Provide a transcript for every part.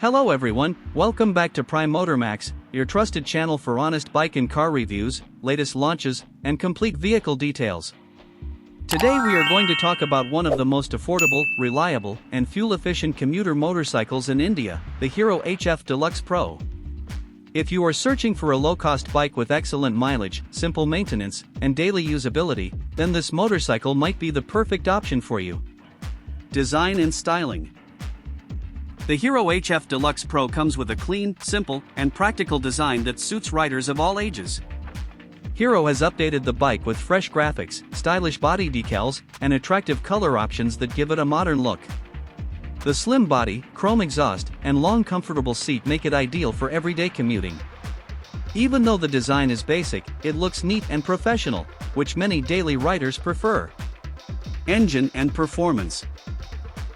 Hello everyone, welcome back to PrimeMotorMax, your trusted channel for honest bike and car reviews, latest launches, and complete vehicle details. Today we are going to talk about one of the most affordable, reliable, and fuel-efficient commuter motorcycles in India, the Hero HF Deluxe Pro. If you are searching for a low-cost bike with excellent mileage, simple maintenance, and daily usability, then this motorcycle might be the perfect option for you. Design and styling. The Hero HF Deluxe Pro comes with a clean, simple, and practical design that suits riders of all ages. Hero has updated the bike with fresh graphics, stylish body decals, and attractive color options that give it a modern look. The slim body, chrome exhaust, and long comfortable seat make it ideal for everyday commuting. Even though the design is basic, it looks neat and professional, which many daily riders prefer. Engine and performance.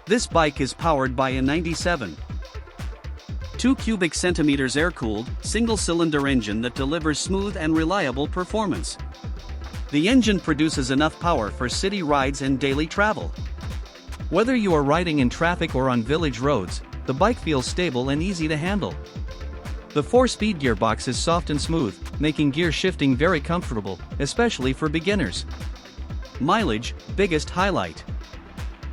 This bike is powered by a 97.2 cubic centimeters air-cooled, single-cylinder engine that delivers smooth and reliable performance. The engine produces enough power for city rides and daily travel. Whether you are riding in traffic or on village roads, the bike feels stable and easy to handle. The 4-speed gearbox is soft and smooth, making gear shifting very comfortable, especially for beginners. Mileage, biggest highlight.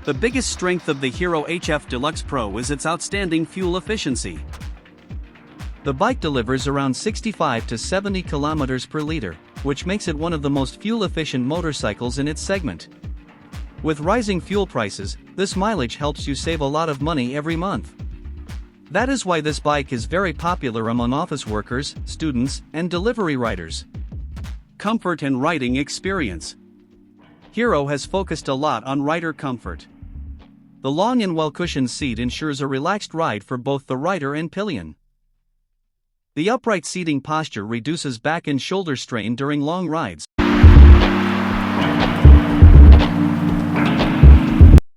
The biggest strength of the Hero HF Deluxe Pro is its outstanding fuel efficiency. The bike delivers around 65 to 70 kilometers per liter, which makes it one of the most fuel-efficient motorcycles in its segment. With rising fuel prices, this mileage helps you save a lot of money every month. That is why this bike is very popular among office workers, students, and delivery riders. Comfort and riding experience. Hero has focused a lot on rider comfort. The long and well-cushioned seat ensures a relaxed ride for both the rider and pillion. The upright seating posture reduces back and shoulder strain during long rides.